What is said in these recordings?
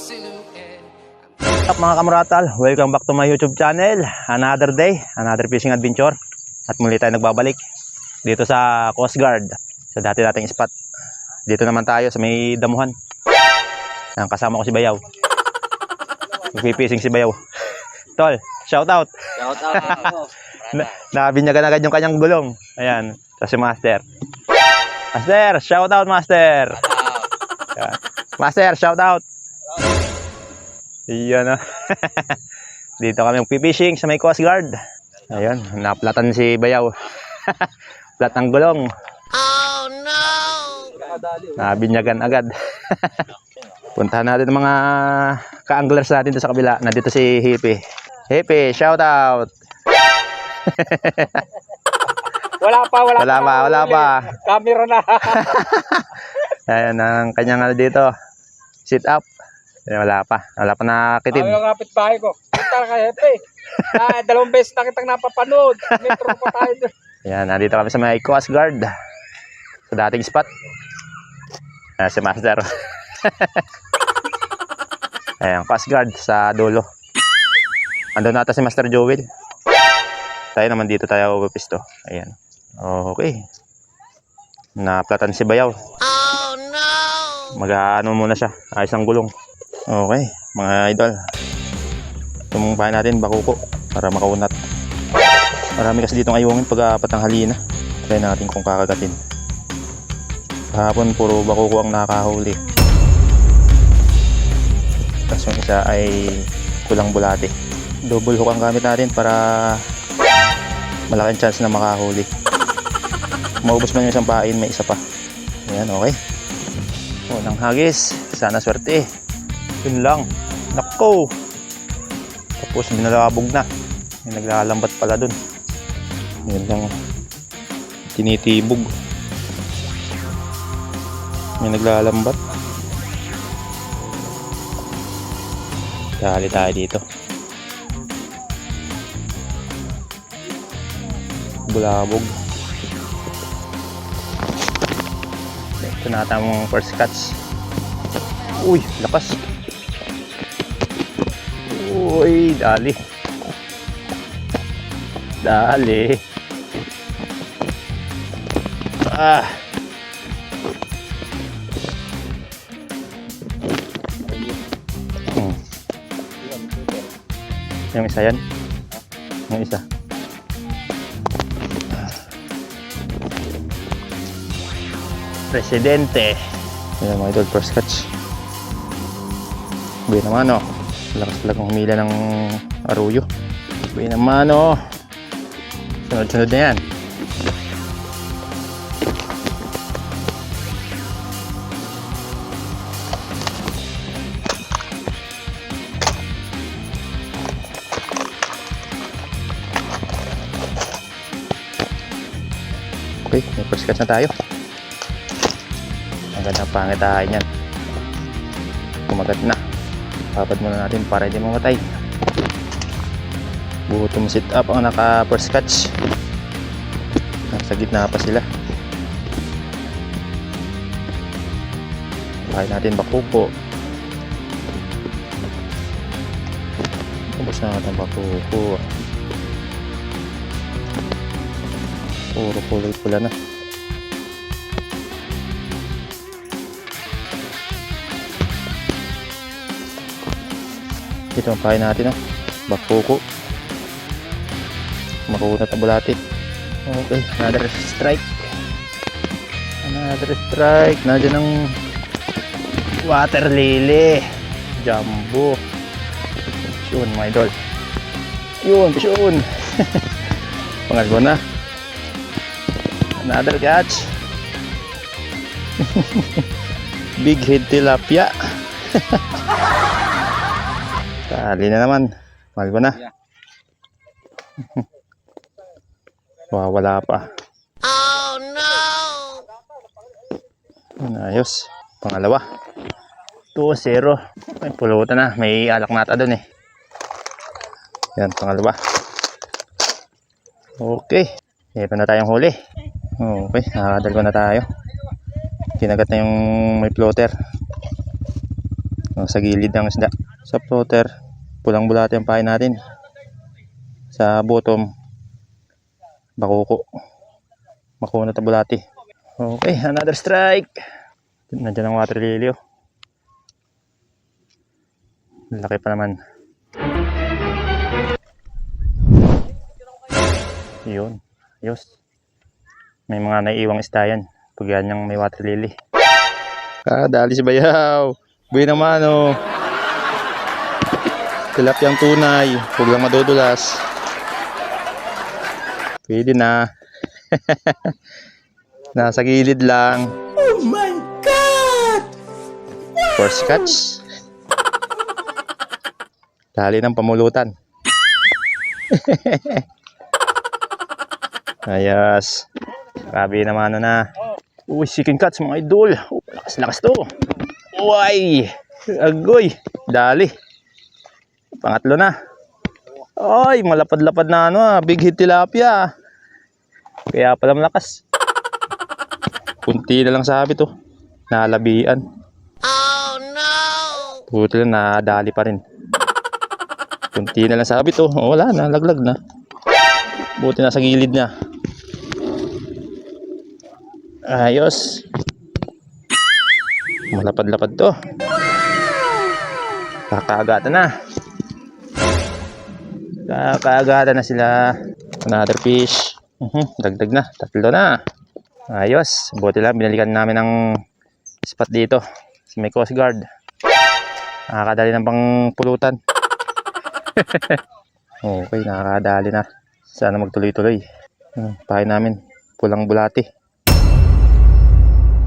What's up mga kamuratal, welcome back to my YouTube channel. Another day, another fishing adventure. At muli tayo nagbabalik dito sa Coast Guard, sa dati nating spot. Dito naman tayo sa may damuhan. Ang kasama ko si Bayaw. Magpipishing si Bayaw. Tol, shout out. Shout out. Nabinyagan agad yung kanyang gulong. Ayan, sa si Master. Master, shout out Master. Ayan. Master, shout out. Iyan na. Dito kami magpipishing sa may Coast Guard. Ayun, naplatan si Bayaw. Plat ng gulong. Oh no! Nabinyagan agad. Puntahan natin ang mga ka-anglers natin dito sa kabila. Nandito si Hippie. Hippie, shout out. Wala pa. Camera na. Ayan ang kanyang ano dito. Sit up. Ayan, wala pa nakitid. Ay, yung kapitbahay ko. Punta ka, Hepe. Dalawang beses na kitang napapanood. Metro pa tayo doon. Ayan, nandito kami sa may Coast Guard. Sa dating spot. Ayan, si Master. Ayan, Coast Guard sa dulo. Andun nata si Master Joel. Tayo naman dito tayo upisto. Ayan. Okay. Naplatan si Bayaw. Oh no! Mag-ano muna siya. Ayos ang gulong. Okay, mga idol. Tumumbahin natin bakuko para makaunat. Marami kasi ditong ayungin pag patanghali na. Try natin kung kakagatin. Kahapon puro bakuko ang nakahuli. Tapos yung isa ay kulang bulate. Double hook ang gamit natin para malaking chance na makahuli. Maubos man yung isang pain, may isa pa. Ayan, okay. Unang hagis. Sana swerte. Yun lang. Nako. Tapos binalabog na. May naglalambat pala dun. Yun lang. Tinitibog. May naglalambat. Dali tayo dito. Bulabog. Ito na tamang first catch. Uy, lakas. Uy, dali. Dali. Ah. Yung isa yan. Yung isa. Presidente. Ayan mga idol, first catch. Buhay naman o. Lakas talagang humila ng aruyo. Buhay naman o. Sunod-sunod na yan. Okay, may first catch na tayo. Ang ganda pangitain yan. Kumagat na. Papad muna natin para hindi mamatay. Buhutong sit up ang naka first catch. Nasa gitna pa sila. Kain natin bakuko. Ubus na natin bakuko. Puro kulay pula na. Ito ang pain natin, bakuko. Makunat na bulati. Okay, another strike. Nandiyan ang water lily. Jumbo. Yun mga idol. Yun. Pangalawa na. Another catch. Big head tilapia. Tali na naman. Mahal ko na. Wala pa. Oh no! Ayos. Pangalawa. 2-0. Ay, pulutan na. May alak nata dun eh. Yan, pangalawa. Okay. Meron na tayong huli. Okay, nakakadalwa na tayo. Kinagat na yung may floater. Sa gilid ng isda. Sa floater, pulang bulate ang pain natin. Sa bottom, bakuko. Makunat ang bulate. Okay, another strike. Nandiyan ang water lily. Laki pa naman. Yun. Ayos. May mga naiiwang isda yan. Pag yan yung may water lily. Dali si Bayaw. Buhay naman oh. Tilapyang tunay. Huwag lang madudulas. Pwede na. Nasa gilid lang. Oh my God! First catch. Dali ng pamulutan. Ayos. Grabe naman ano na. Uy, chicken cuts mga idol. Lakas-lakas to. Uy, agoy. Dali. Pangatlo na. Ay, malapad-lapad na ano big hit tilapia. Kaya pala malakas. Kunti na lang sabi to. Nalabian. Oh no! Buti lang nadali pa rin. Kunti na lang sabi to. Oh, wala na, laglag na. Buti na sa gilid na. Ayos. Malapad-lapad to. Kakaagatan na. Kakaagatan na sila. Another fish. Dagdag na. Tatlo na. Ayos. Buti lang binalikan namin ng spot dito sa may Coast Guard. Nakakadali ng pangpulutan. Okay, nakakadali na. Sana magtuloy-tuloy. Pahay namin. Pulang bulate.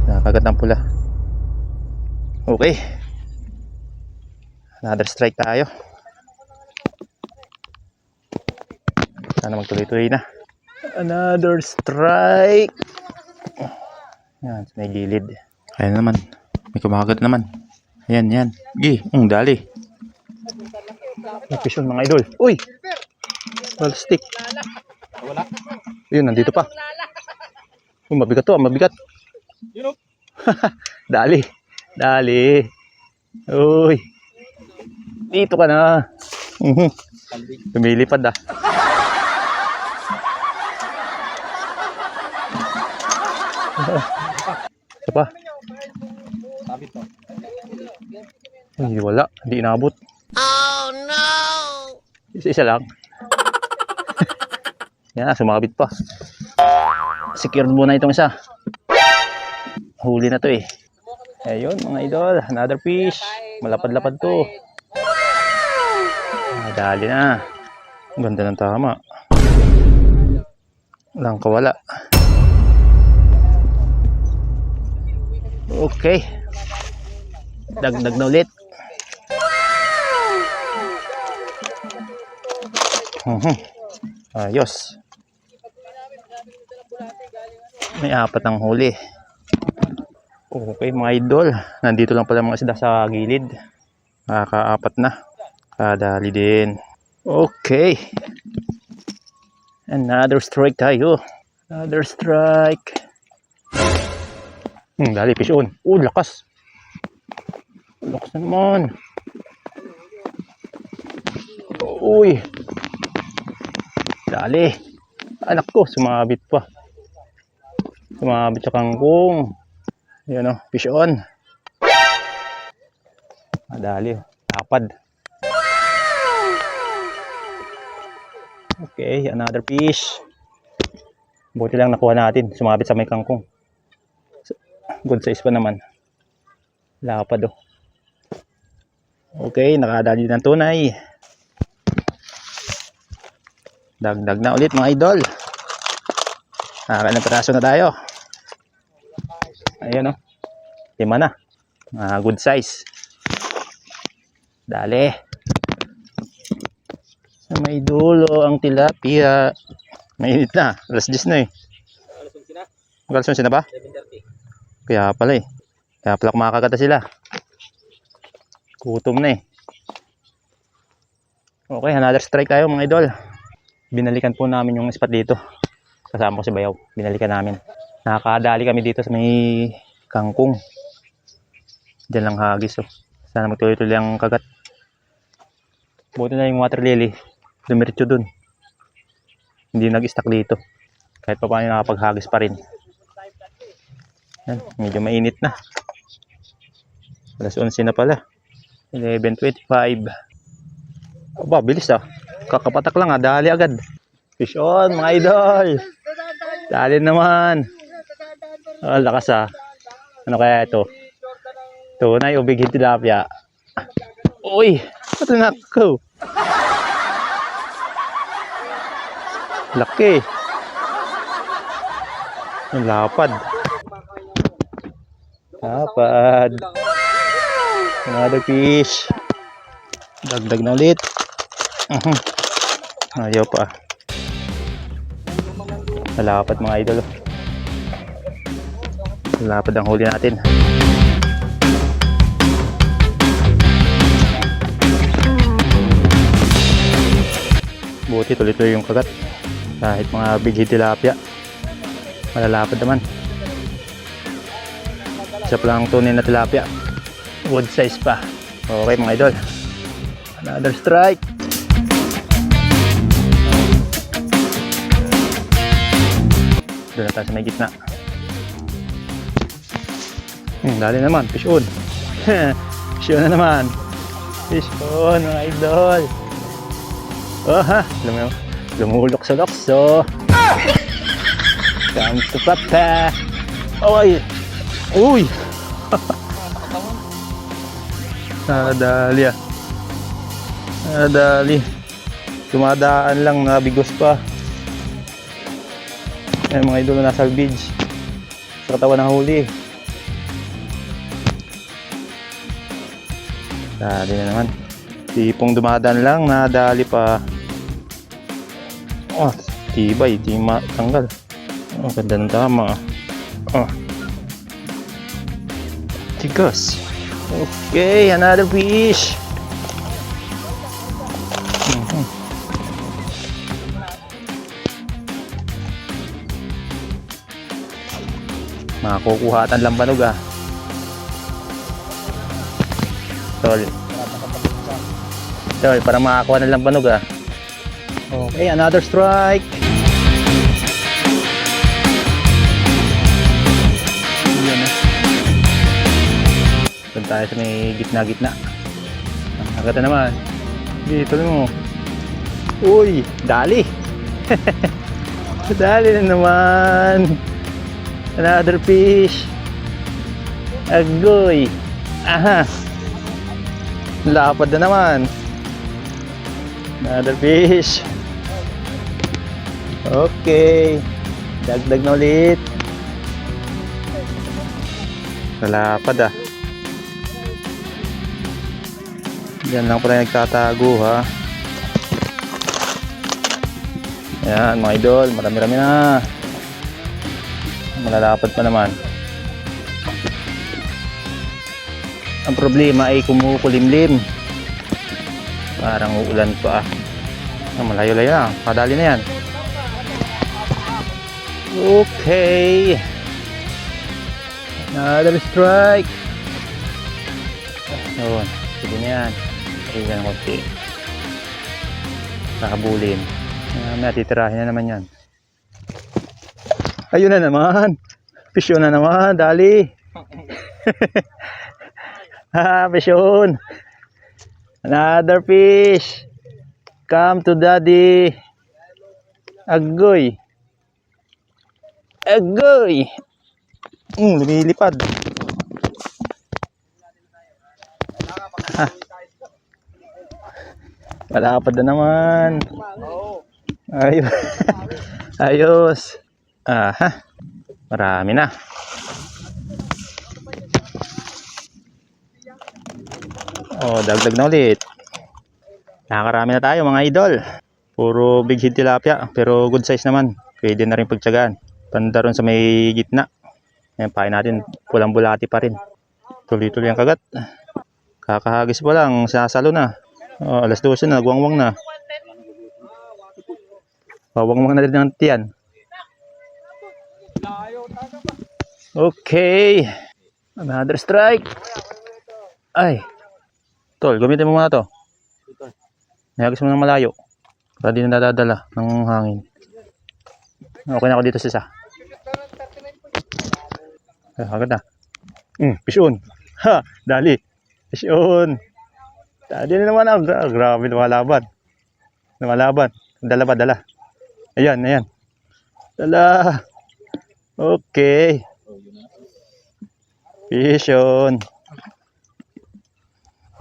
Nakagat ng pula. Okay. Another strike tayo. Sana magtuloy-tuloy na. Another strike. Yan, may gilid. Ayan naman. May kumakagat naman. Ayan, yan. Dali. Fish on mga idol. Uy! Ball stick. Wala. Yun, nandito pa. Mabigat to, mabigat. Yun o. Dali. Dali. Uy. Dito ka na. Lumilipad ah. Isa pa. Sabit to. Ay, wala. Hindi inabot. Oh no! Isa lang. Yan, sumabit pa. Secured muna itong isa. Huli na to eh. Ayun mga idol. Another fish. Malapad-lapad to. Dali na. Ang ganda ng tama. Walang kawala. Okay. Dagdag na ulit. Ayos. May apat ang huli. Okay mga idol. Nandito lang pala mga isda sa gilid. Nakakaapat na. Kadali din. Okay. Another strike tayo. Another strike. Dali, fish on. Lakas. Lakas na naman. Uy. Dali. Anak ko, sumabit pa. Sumabit sa kangkong. Yan o, fish on. Dali, tapad. Okay, another fish. Buti lang nakuha natin. Sumabit sa may kangkong. Good size pa naman. Lapad o. Okay, nakadali ng tunay. Dagdag na ulit mga idol. Nakakailang peraso na tayo. Ayan o. 5 na. Good size. Dali. Sa may dulo ang tilapia. Mainit na. Alas 10 na eh. Alas 11 na ba? 7:30. Kaya pala eh. Kaya pala kumakagata sila. Gutom na eh. Okay, another strike tayo mga idol. Binalikan po namin yung spot dito. Kasama ko si Bayaw. Binalikan namin. Nakakadali kami dito sa may kangkong. Diyan lang hagis oh. Sana magtuloy-tuloy ang kagat. Buti na yung water lily. Dumiretso dun. Hindi nag-stuck dito. Kahit pa paano nakapaghagis pa rin. Yan, medyo mainit na. Alas 11 na pala. 11:25. Aba, bilis ah. Kakapatak lang ah. Dali agad. Fish on mga idol. Dali naman. Oh, lakas ah. Ano kaya ito? Tunay o big hit tilapia. Uy! Ito na ako. Laki. Ang lapad. Lapad. Another fish. Dagdag na ulit. Ayaw pa. Malapad mga idol. Malapad ang huli natin. Buti tuloy-tuloy yung kagat. Kahit mga big hit tilapia, malalapad naman. Isa pa lang tunay na tilapia. Good size pa. Okay mga idol. Another strike. Doon na tayo sa may gitna. Dali naman. Fish on. Fish on na naman. Fish on mga idol. Oh ha. Lumulok sa lokso. Come to papa. Oy. Uy. Nadali ah. Nadali. Dumadaan lang, nabigos pa. Ayan mga idol na nasa beach. Sa katawan ng huli. Dali na naman. Tipong dumadaan lang, nadali pa. Oh, tibay, di matanggal. Oh, ganda ng tama. Oh. Tigas. Okay, another fish. Makukuhatan lang banog ah. Tol. Tol, para makakuha na lang banog ah. Okay, another strike. Yan na. Doon tayo sa may gitna-gitna. Agad na naman. Dito mo. Uy, dali. Dali na naman. Another fish. Agoy. Aha. Lapad na naman. Another fish. Okay. Dagdag na ulit. Lapad ah. Diyan lang pala nagtatago ha. Ayan mga idol. Marami-rami na. Malalapad pa naman. Ang problema ay kumukulimlim. Parang uulan pa. Malayo-layo na. Padali na yan. Okay. Another strike. Yun. Sige na yan. Sige na konti. Nakabulin. May titirahin na naman yan. Ayun na naman. Fish on na naman. Dali. Ha, fish on. Another fish. Come to daddy. Agoy. Agoy. Lumilipad. Ha. Malapad na naman. Ayos. Ayos. Aha. Marami na. Oh, dagdag na ulit. Nakakarami na tayo mga idol. Puro big head tilapia pero good size naman. Pwede na rin pagtsagaan. Banda ron sa may gitna. Ayan, pain natin. Pulang bulati pa rin. Tuloy-tuloy ang kagat. Kakahagis pa lang. Sasalo na. Oh, alas 12 na. Nagwangwang na. Wangwang na rin ng tiyan. Okay. Another strike. Ay. Tol, gamitin mo muna to. Nihagis mo ng malayo. Para di na nadadala ng hangin. Okay na ako dito sa isa. Agad na. Fish on. Ha! Dali. Fish on. Dali na naman. Grabe, lumalaban. Lumalaban. Dala ba? Dala. Ayan, ayan. Dala. Okay. Fish on.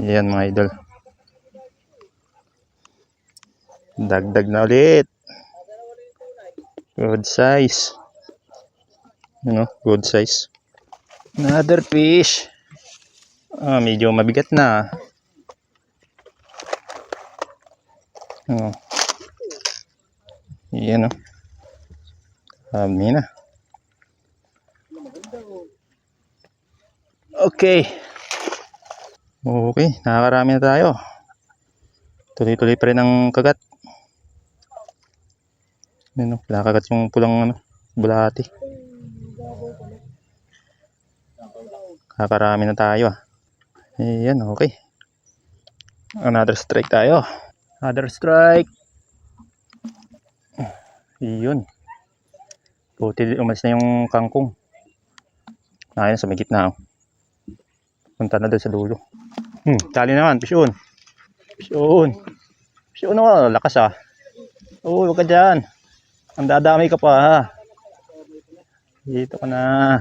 Ayan mga idol. Dagdag na ulit. Good size. Good size. Another fish. Medyo mabigat na. Yan Dami na. Okay. Okay, nakakarami na tayo. Tuloy-tuloy pa rin ang kagat. Wala kagat yung pulang bulati. Kakarami na tayo. Ayan, okay. Another strike tayo. Another strike. Iyon. Buti umalis na yung kangkong. Ayun, sa may gitna. Punta na doon sa dulo. Tali naman, fish on. Fish on. Fish on naman, lakas huwag ka dyan. Ang dadamay ka pa ha. Dito ka na.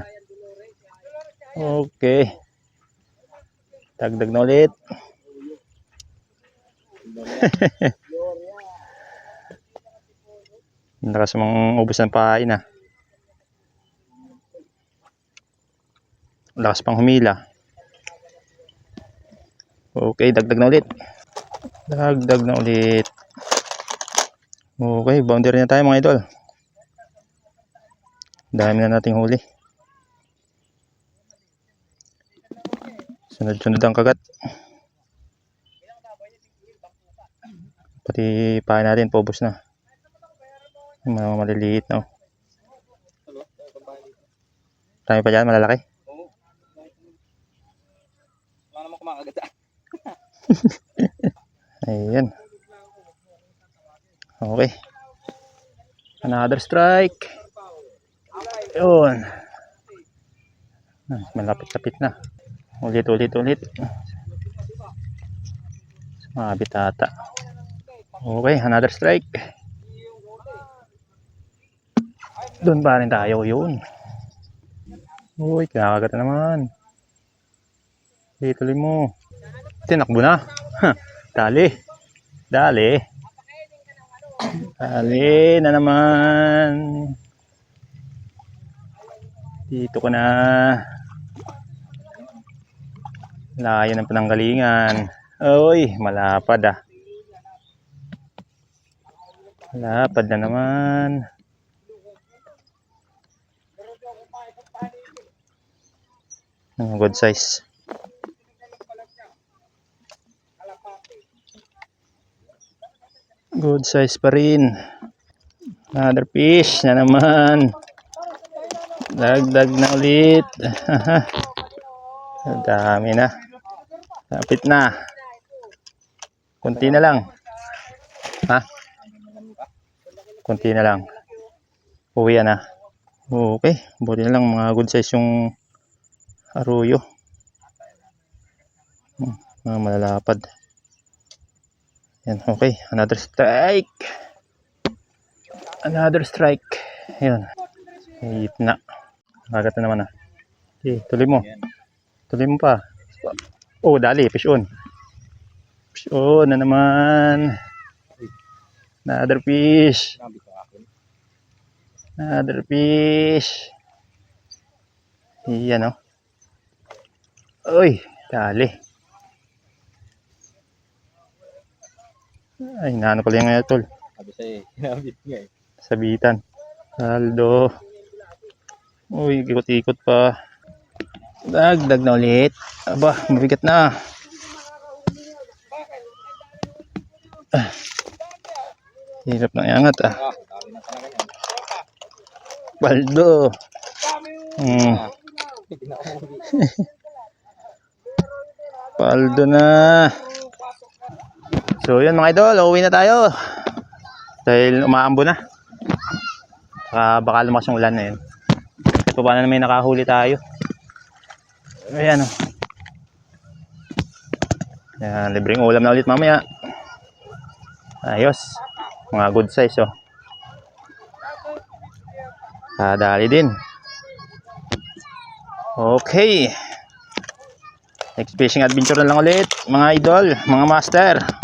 Okay. Dagdag na ulit. Lakas mong ubos ng pain Lakas pang humila. Okay, dagdag na ulit. Dagdag na ulit. Okay, boundary na tayo mga idol. Dami na nating huli. Sunod-sunod ang kagat. Pati pain natin, paubos na. Yung mga maliliit na. Marami pa dyan, malalaki. Wala naman kumakagat Ayan. Okay. Another strike. Yun. Malapit-lapit na. Ulit. Sumabit ata. Okay, another strike. Doon pa rin tayo. Yun. Uy, kinakagat na naman. Tuloy mo. Tinakbo na. Dali. Dali na naman. Dito ko na. Layo ng pananggalingan. Uy, malapad Malapad na naman. Good size. Good size pa rin. Another fish na naman. Dagdag na ulit. Dami na. Lapit na. Kunti na lang. Kunti na lang. Uwi na. Okay. Buti na lang mga good size yung aruyo. Mga malalapad. Yan, okay. Another strike. Another strike. Yan. Gitna. Kagat na naman Okay, tuloy mo. Tuloy mo pa. Oh, dali. Fish on. Fish on na naman. Another fish. Another fish. Yan Uy, dali. Ay, naano pala yung ngayon, tol. Sabi sa'yo, hinabit niya Sabitan. Saldo. Uy, ikot-ikot pa. Dagdag na ulit. Aba, mabigat na. Hirap na iangat Baldo. Paldo na. So yun mga idol, uuwi na tayo. Dahil umaambo na. Saka baka lumakas yung ulan na yun. Ito pa na may nakahuli tayo. Ayan o. Yan, libreng ulam na ulit mamaya. Ayos. Mga good size oh. Kadali din. Okay. Next fishing adventure na lang ulit mga idol, mga master.